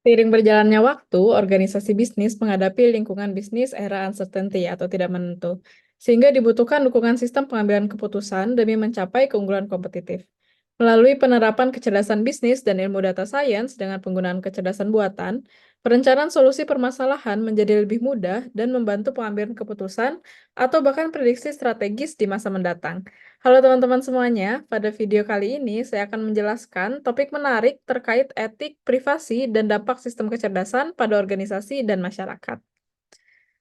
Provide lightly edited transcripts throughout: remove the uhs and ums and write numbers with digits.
Seiring berjalannya waktu, organisasi bisnis menghadapi lingkungan bisnis era uncertainty atau tidak menentu, sehingga dibutuhkan dukungan sistem pengambilan keputusan demi mencapai keunggulan kompetitif. Melalui penerapan kecerdasan bisnis dan ilmu data science dengan penggunaan kecerdasan buatan, perencanaan solusi permasalahan menjadi lebih mudah dan membantu pengambilan keputusan atau bahkan prediksi strategis di masa mendatang. Halo teman-teman semuanya, pada video kali ini saya akan menjelaskan topik menarik terkait etik, privasi, dan dampak sistem kecerdasan pada organisasi dan masyarakat.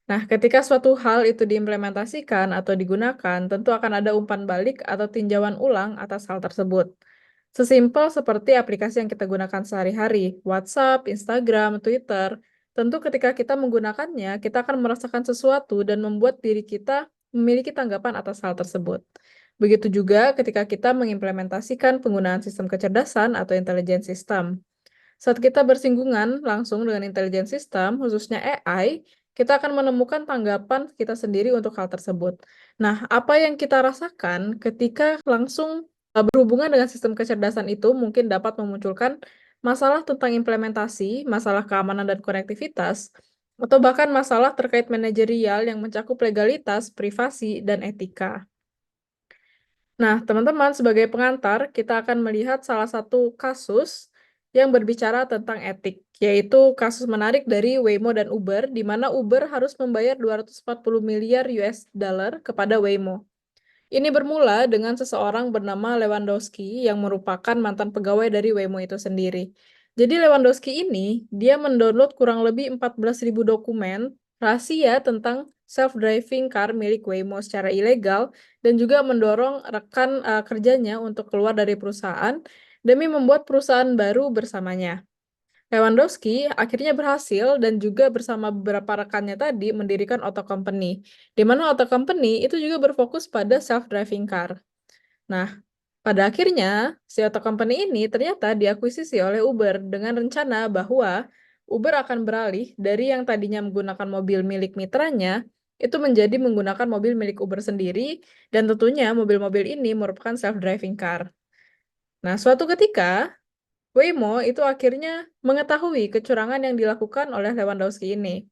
Nah, ketika suatu hal itu diimplementasikan atau digunakan, tentu akan ada umpan balik atau tinjauan ulang atas hal tersebut. Sesimpel seperti aplikasi yang kita gunakan sehari-hari, WhatsApp, Instagram, Twitter. Tentu ketika kita menggunakannya, kita akan merasakan sesuatu dan membuat diri kita memiliki tanggapan atas hal tersebut. Begitu juga ketika kita mengimplementasikan penggunaan sistem kecerdasan atau intelligence system. Saat kita bersinggungan langsung dengan intelijen sistem, khususnya AI, kita akan menemukan tanggapan kita sendiri untuk hal tersebut. Nah, apa yang kita rasakan ketika langsung berhubungan dengan sistem kecerdasan itu mungkin dapat memunculkan masalah tentang implementasi, masalah keamanan dan konektivitas, atau bahkan masalah terkait manajerial yang mencakup legalitas, privasi, dan etika. Nah, teman-teman, sebagai pengantar, kita akan melihat salah satu kasus yang berbicara tentang etik, yaitu kasus menarik dari Waymo dan Uber, di mana Uber harus membayar 240 miliar US dollar kepada Waymo. Ini bermula dengan seseorang bernama Lewandowski yang merupakan mantan pegawai dari Waymo itu sendiri. Jadi Lewandowski ini, dia mendownload kurang lebih 14.000 dokumen rahasia tentang self-driving car milik Waymo secara ilegal dan juga mendorong rekan kerjanya untuk keluar dari perusahaan demi membuat perusahaan baru bersamanya. Lewandowski akhirnya berhasil dan juga bersama beberapa rekannya tadi mendirikan Auto Company, di mana Auto Company itu juga berfokus pada self-driving car. Nah, pada akhirnya, si Auto Company ini ternyata diakuisisi oleh Uber dengan rencana bahwa Uber akan beralih dari yang tadinya menggunakan mobil milik mitranya, itu menjadi menggunakan mobil milik Uber sendiri, dan tentunya mobil-mobil ini merupakan self-driving car. Nah, suatu ketika, Waymo itu akhirnya mengetahui kecurangan yang dilakukan oleh Lewandowski ini,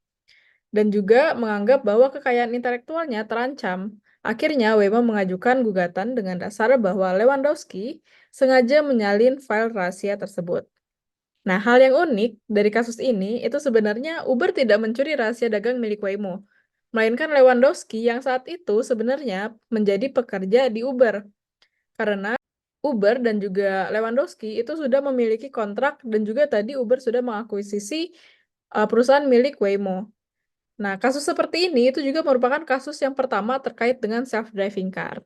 dan juga menganggap bahwa kekayaan intelektualnya terancam. Akhirnya, Waymo mengajukan gugatan dengan dasar bahwa Lewandowski sengaja menyalin file rahasia tersebut. Nah, hal yang unik dari kasus ini itu sebenarnya Uber tidak mencuri rahasia dagang milik Waymo, melainkan Lewandowski yang saat itu sebenarnya menjadi pekerja di Uber. Karena Uber dan juga Lewandowski itu sudah memiliki kontrak dan juga tadi Uber sudah mengakuisisi perusahaan milik Waymo. Nah, kasus seperti ini itu juga merupakan kasus yang pertama terkait dengan self-driving car.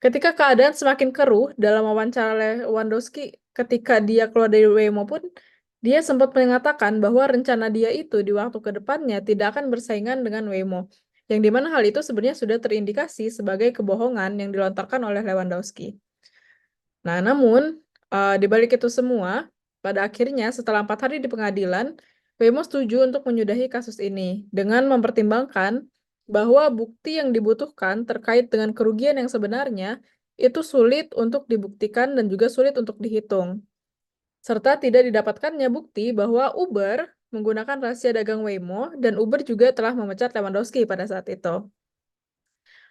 Ketika keadaan semakin keruh dalam wawancara Lewandowski ketika dia keluar dari Waymo pun, dia sempat mengatakan bahwa rencana dia itu di waktu ke depannya tidak akan bersaingan dengan Waymo, yang dimana hal itu sebenarnya sudah terindikasi sebagai kebohongan yang dilontarkan oleh Lewandowski. Nah, namun, di balik itu semua, pada akhirnya setelah 4 hari di pengadilan, Waymo setuju untuk menyudahi kasus ini, dengan mempertimbangkan bahwa bukti yang dibutuhkan terkait dengan kerugian yang sebenarnya, itu sulit untuk dibuktikan dan juga sulit untuk dihitung. Serta tidak didapatkannya bukti bahwa Uber menggunakan rahasia dagang Waymo dan Uber juga telah memecat Lewandowski pada saat itu.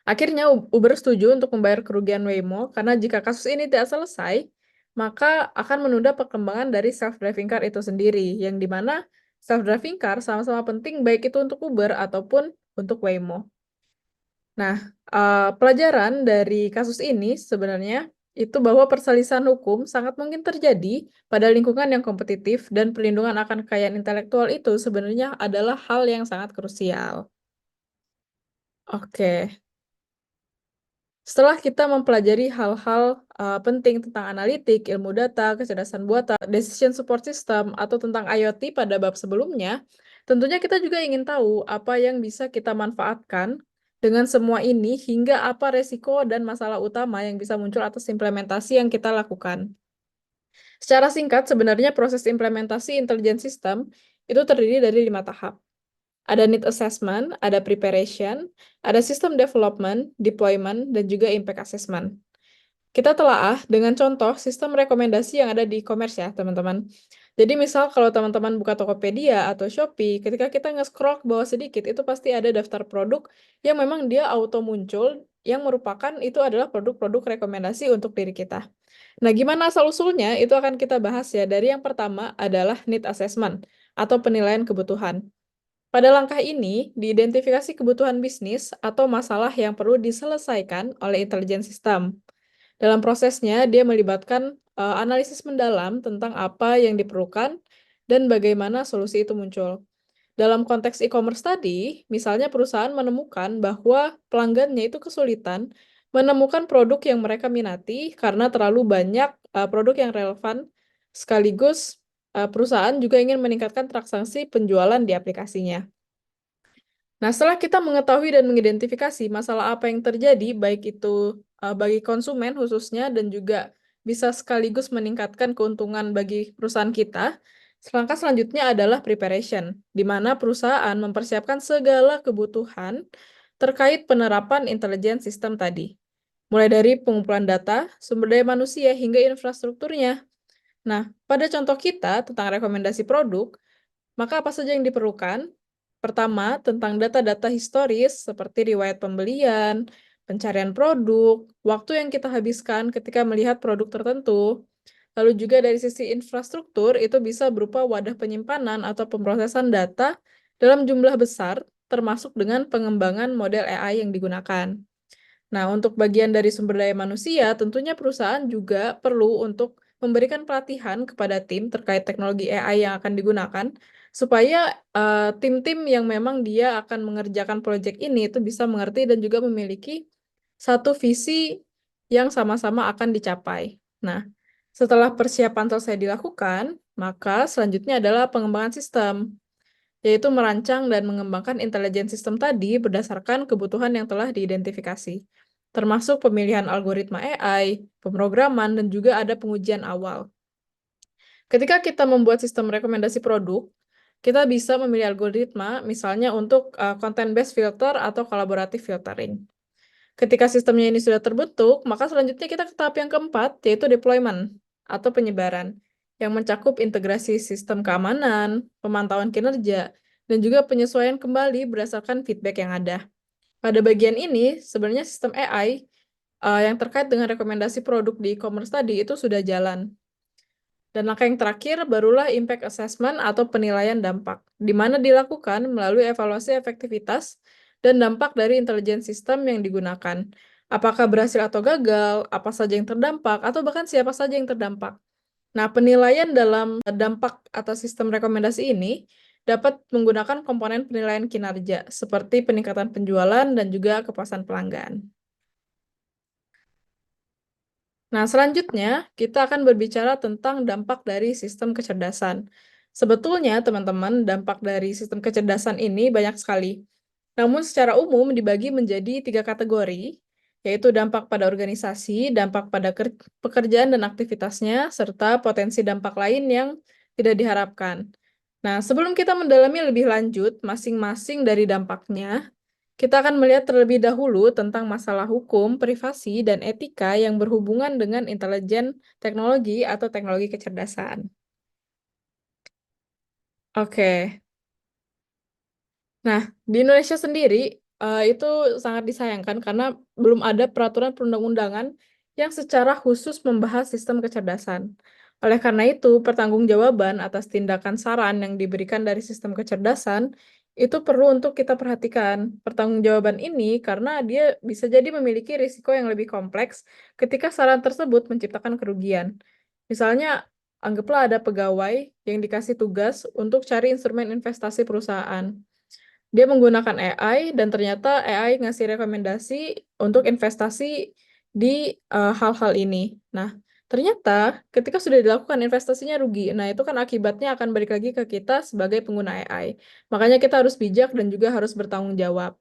Akhirnya Uber setuju untuk membayar kerugian Waymo karena jika kasus ini tidak selesai, maka akan menunda perkembangan dari self-driving car itu sendiri, yang dimana self-driving car sama-sama penting baik itu untuk Uber ataupun untuk Waymo. Nah, pelajaran dari kasus ini sebenarnya itu bahwa perselisihan hukum sangat mungkin terjadi pada lingkungan yang kompetitif dan perlindungan akan kekayaan intelektual itu sebenarnya adalah hal yang sangat krusial. Oke. Setelah kita mempelajari hal-hal penting tentang analitik, ilmu data, kecerdasan buatan, decision support system, atau tentang IoT pada bab sebelumnya, tentunya kita juga ingin tahu apa yang bisa kita manfaatkan dengan semua ini hingga apa resiko dan masalah utama yang bisa muncul atas implementasi yang kita lakukan. Secara singkat, sebenarnya proses implementasi intelligence system itu terdiri dari 5 tahap. Ada need assessment, ada preparation, ada system development, deployment, dan juga impact assessment. Kita telaah dengan contoh sistem rekomendasi yang ada di e-commerce ya, teman-teman. Jadi misal kalau teman-teman buka Tokopedia atau Shopee, ketika kita nge-scroll ke bawah sedikit, itu pasti ada daftar produk yang memang dia auto muncul, yang merupakan itu adalah produk-produk rekomendasi untuk diri kita. Nah, gimana asal-usulnya? Itu akan kita bahas ya. Dari yang pertama adalah need assessment atau penilaian kebutuhan. Pada langkah ini, diidentifikasi kebutuhan bisnis atau masalah yang perlu diselesaikan oleh intelijen sistem. Dalam prosesnya, dia melibatkan analisis mendalam tentang apa yang diperlukan dan bagaimana solusi itu muncul. Dalam konteks e-commerce tadi, misalnya perusahaan menemukan bahwa pelanggannya itu kesulitan menemukan produk yang mereka minati karena terlalu banyak produk yang relevan, sekaligus perusahaan juga ingin meningkatkan transaksi penjualan di aplikasinya. Nah, setelah kita mengetahui dan mengidentifikasi masalah apa yang terjadi, baik itu bagi konsumen khususnya dan juga bisa sekaligus meningkatkan keuntungan bagi perusahaan kita, langkah selanjutnya adalah preparation, di mana perusahaan mempersiapkan segala kebutuhan terkait penerapan intelijen sistem tadi, mulai dari pengumpulan data, sumber daya manusia, hingga infrastrukturnya. Nah, pada contoh kita tentang rekomendasi produk, maka apa saja yang diperlukan? Pertama, tentang data-data historis seperti riwayat pembelian, pencarian produk, waktu yang kita habiskan ketika melihat produk tertentu. Lalu juga dari sisi infrastruktur, itu bisa berupa wadah penyimpanan atau pemrosesan data dalam jumlah besar, termasuk dengan pengembangan model AI yang digunakan. Nah, untuk bagian dari sumber daya manusia, tentunya perusahaan juga perlu untuk memberikan pelatihan kepada tim terkait teknologi AI yang akan digunakan, supaya tim-tim yang memang dia akan mengerjakan proyek ini itu bisa mengerti dan juga memiliki satu visi yang sama-sama akan dicapai. Nah, setelah persiapan selesai dilakukan, maka selanjutnya adalah pengembangan sistem, yaitu merancang dan mengembangkan intelijen sistem tadi berdasarkan kebutuhan yang telah diidentifikasi, termasuk pemilihan algoritma AI, pemrograman, dan juga ada pengujian awal. Ketika kita membuat sistem rekomendasi produk, kita bisa memilih algoritma, misalnya untuk content-based filter atau collaborative filtering. Ketika sistemnya ini sudah terbentuk, maka selanjutnya kita ke tahap yang keempat, yaitu deployment atau penyebaran, yang mencakup integrasi sistem keamanan, pemantauan kinerja, dan juga penyesuaian kembali berdasarkan feedback yang ada. Pada bagian ini, sebenarnya sistem AI yang terkait dengan rekomendasi produk di e-commerce tadi itu sudah jalan. Dan langkah yang terakhir barulah impact assessment atau penilaian dampak, di mana dilakukan melalui evaluasi efektivitas dan dampak dari intelijen sistem yang digunakan. Apakah berhasil atau gagal, apa saja yang terdampak, atau bahkan siapa saja yang terdampak. Nah, penilaian dalam dampak atas sistem rekomendasi ini dapat menggunakan komponen penilaian kinerja, seperti peningkatan penjualan dan juga kepuasan pelanggan. Nah, selanjutnya kita akan berbicara tentang dampak dari sistem kecerdasan. Sebetulnya, teman-teman, dampak dari sistem kecerdasan ini banyak sekali. Namun, secara umum dibagi menjadi 3 kategori, yaitu dampak pada organisasi, dampak pada pekerjaan dan aktivitasnya, serta potensi dampak lain yang tidak diharapkan. Nah, sebelum kita mendalami lebih lanjut masing-masing dari dampaknya, kita akan melihat terlebih dahulu tentang masalah hukum, privasi, dan etika yang berhubungan dengan intelijen teknologi atau teknologi kecerdasan. Oke. Nah, di Indonesia sendiri, itu sangat disayangkan karena belum ada peraturan perundang-undangan yang secara khusus membahas sistem kecerdasan. Oleh karena itu, pertanggungjawaban atas tindakan saran yang diberikan dari sistem kecerdasan itu perlu untuk kita perhatikan. Pertanggungjawaban ini karena dia bisa jadi memiliki risiko yang lebih kompleks ketika saran tersebut menciptakan kerugian. Misalnya, anggaplah ada pegawai yang dikasih tugas untuk cari instrumen investasi perusahaan. Dia menggunakan AI dan ternyata AI ngasih rekomendasi untuk investasi di hal-hal ini. Nah, ternyata ketika sudah dilakukan investasinya rugi. Nah, itu kan akibatnya akan balik lagi ke kita sebagai pengguna AI. Makanya kita harus bijak dan juga harus bertanggung jawab.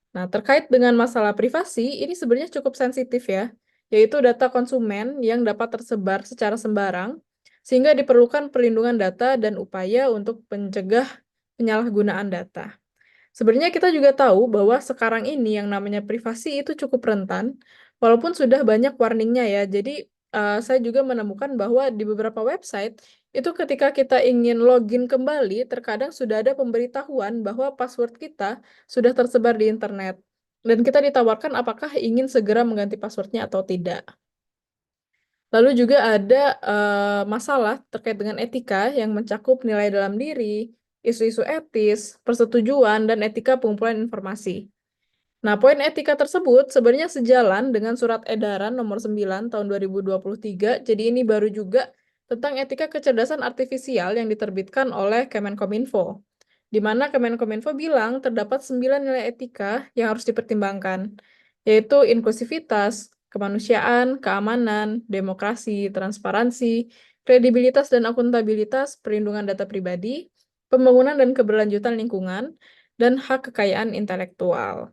Nah, terkait dengan masalah privasi, ini sebenarnya cukup sensitif ya, yaitu data konsumen yang dapat tersebar secara sembarang, sehingga diperlukan perlindungan data dan upaya untuk mencegah penyalahgunaan data. Sebenarnya kita juga tahu bahwa sekarang ini yang namanya privasi itu cukup rentan, walaupun sudah banyak warningnya ya. Jadi saya juga menemukan bahwa di beberapa website, itu ketika kita ingin login kembali, terkadang sudah ada pemberitahuan bahwa password kita sudah tersebar di internet, dan kita ditawarkan apakah ingin segera mengganti password-nya atau tidak. Lalu juga ada, masalah terkait dengan etika yang mencakup nilai dalam diri, isu-isu etis, persetujuan, dan etika pengumpulan informasi. Nah, poin etika tersebut sebenarnya sejalan dengan Surat Edaran Nomor 9 Tahun 2023, jadi ini baru juga tentang etika kecerdasan artifisial yang diterbitkan oleh Kemenkominfo, di mana Kemenkominfo bilang terdapat 9 nilai etika yang harus dipertimbangkan, yaitu inklusivitas, kemanusiaan, keamanan, demokrasi, transparansi, kredibilitas dan akuntabilitas, perlindungan data pribadi, pembangunan dan keberlanjutan lingkungan, dan hak kekayaan intelektual.